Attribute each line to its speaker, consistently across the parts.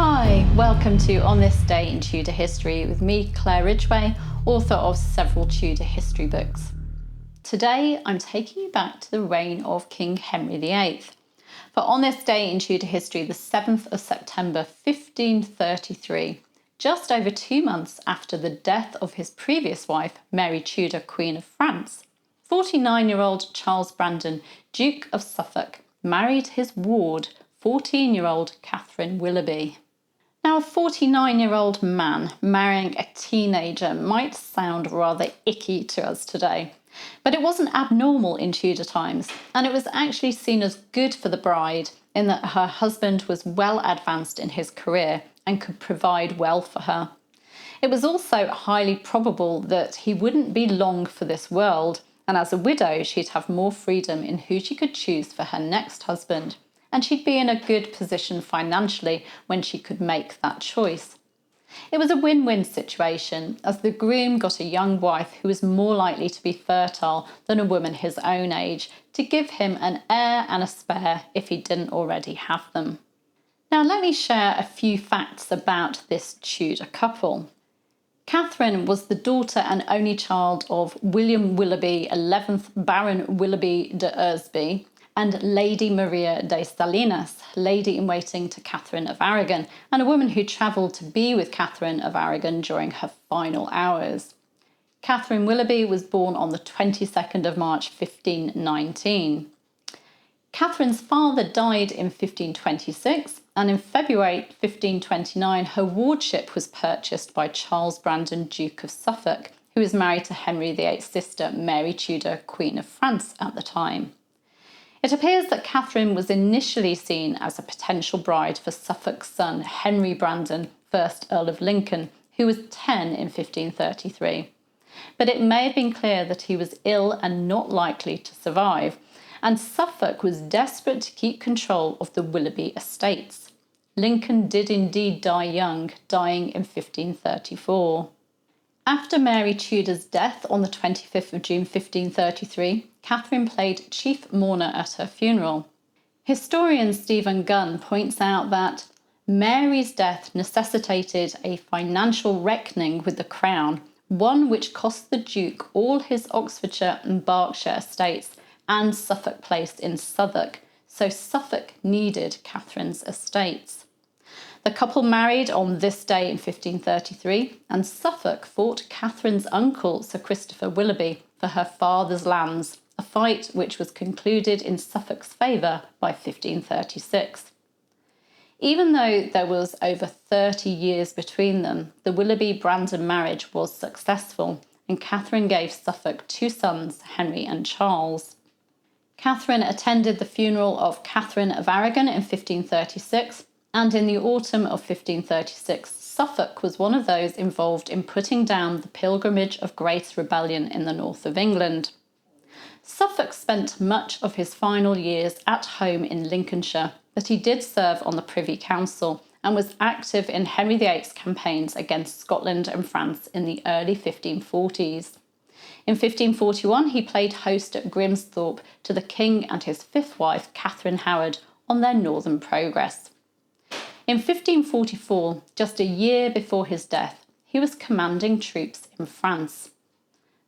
Speaker 1: Hi, welcome to On This Day in Tudor History with me, Claire Ridgway, author of several Tudor history books. Today, I'm taking you back to the reign of King Henry VIII. For On This Day in Tudor History, the 7th of September 1533, just over 2 months after the death of his previous wife, Mary Tudor, Queen of France, 49-year-old Charles Brandon, Duke of Suffolk, married his ward, 14-year-old Catherine Willoughby. Now, a 49-year-old man marrying a teenager might sound rather icky to us today, but it wasn't abnormal in Tudor times, and it was actually seen as good for the bride in that her husband was well advanced in his career and could provide well for her. It was also highly probable that he wouldn't be long for this world, and as a widow, she'd have more freedom in who she could choose for her next husband, and she'd be in a good position financially when she could make that choice. It was a win-win situation, as the groom got a young wife who was more likely to be fertile than a woman his own age, to give him an heir and a spare if he didn't already have them. Now let me share a few facts about this Tudor couple. Catherine was the daughter and only child of William Willoughby, 11th Baron Willoughby de Eresby, and Lady Maria de Salinas, lady-in-waiting to Catherine of Aragon, and a woman who travelled to be with Catherine of Aragon during her final hours. Catherine Willoughby was born on the 22nd of March 1519. Catherine's father died in 1526, and in February 1529 her wardship was purchased by Charles Brandon, Duke of Suffolk, who was married to Henry VIII's sister Mary Tudor, Queen of France at the time. It appears that Catherine was initially seen as a potential bride for Suffolk's son Henry Brandon, 1st Earl of Lincoln, who was 10 in 1533. But it may have been clear that he was ill and not likely to survive, and Suffolk was desperate to keep control of the Willoughby estates. Lincoln did indeed die young, dying in 1534. After Mary Tudor's death on the 25th of June 1533, Catherine played chief mourner at her funeral. Historian Stephen Gunn points out that Mary's death necessitated a financial reckoning with the crown, one which cost the Duke all his Oxfordshire and Berkshire estates and Suffolk Place in Southwark, so Suffolk needed Catherine's estates. The couple married on this day in 1533, and Suffolk fought Catherine's uncle, Sir Christopher Willoughby, for her father's lands, a fight which was concluded in Suffolk's favour by 1536. Even though there was over 30 years between them, the Willoughby-Brandon marriage was successful, and Catherine gave Suffolk 2 sons, Henry and Charles. Catherine attended the funeral of Catherine of Aragon in 1536, and in the autumn of 1536, Suffolk was one of those involved in putting down the Pilgrimage of Grace rebellion in the north of England. Suffolk spent much of his final years at home in Lincolnshire, but he did serve on the Privy Council and was active in Henry VIII's campaigns against Scotland and France in the early 1540s. In 1541, he played host at Grimsthorpe to the king and his 5th wife, Catherine Howard, on their northern progress. In 1544, just a year before his death, he was commanding troops in France.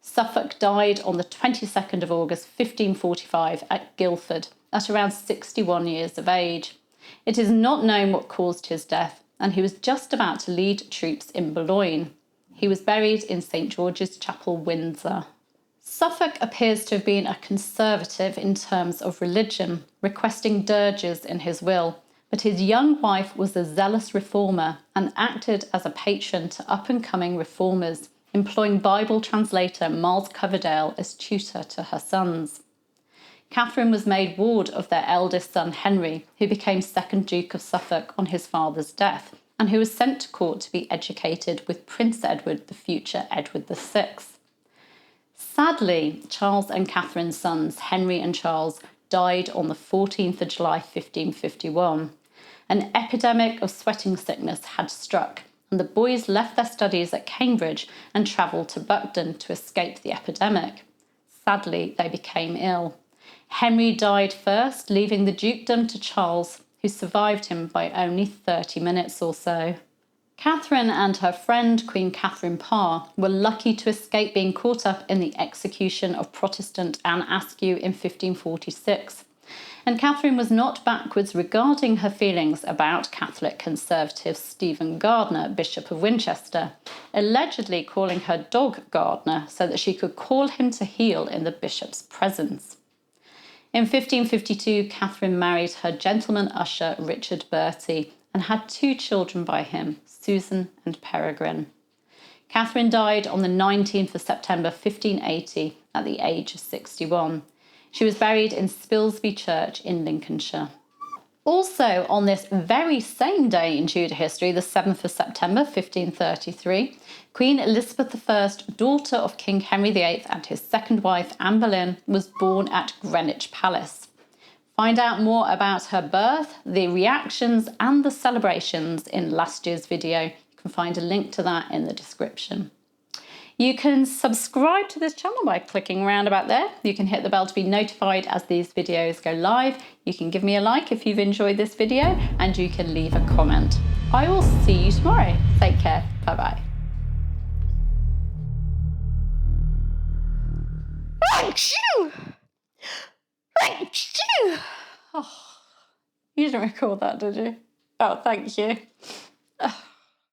Speaker 1: Suffolk died on the 22nd of August 1545 at Guildford at around 61 years of age. It is not known what caused his death, and he was just about to lead troops in Boulogne. He was buried in St George's Chapel, Windsor. Suffolk appears to have been a conservative in terms of religion, requesting dirges in his will, but his young wife was a zealous reformer and acted as a patron to up-and-coming reformers, employing Bible translator Miles Coverdale as tutor to her sons. Catherine was made ward of their eldest son Henry, who became 2nd Duke of Suffolk on his father's death, and who was sent to court to be educated with Prince Edward, the future Edward VI. Sadly, Charles and Catherine's sons, Henry and Charles, died on the 14th of July 1551. An epidemic of sweating sickness had struck, and the boys left their studies at Cambridge and travelled to Buckden to escape the epidemic. Sadly, they became ill. Henry died first, leaving the dukedom to Charles, who survived him by only 30 minutes or so. Catherine and her friend, Queen Catherine Parr, were lucky to escape being caught up in the execution of Protestant Anne Askew in 1546. And Catherine was not backwards regarding her feelings about Catholic conservative Stephen Gardiner, Bishop of Winchester, allegedly calling her dog Gardiner so that she could call him to heel in the bishop's presence. In 1552, Catherine married her gentleman usher Richard Bertie and had 2 children by him, Susan and Peregrine. Catherine died on the 19th of September 1580 at the age of 61. She was buried in Spilsby Church in Lincolnshire. Also on this very same day in Tudor history, the 7th of September 1533, Queen Elizabeth I, daughter of King Henry VIII and his second wife Anne Boleyn, was born at Greenwich Palace. Find out more about her birth, the reactions and the celebrations in last year's video. You can find a link to that in the description. You can subscribe to this channel by clicking around about there. You can hit the bell to be notified as these videos go live. You can give me a like if you've enjoyed this video, and you can leave a comment. I will see you tomorrow. Take care. Bye-bye. Oh, you didn't record that, did you? Oh, thank you.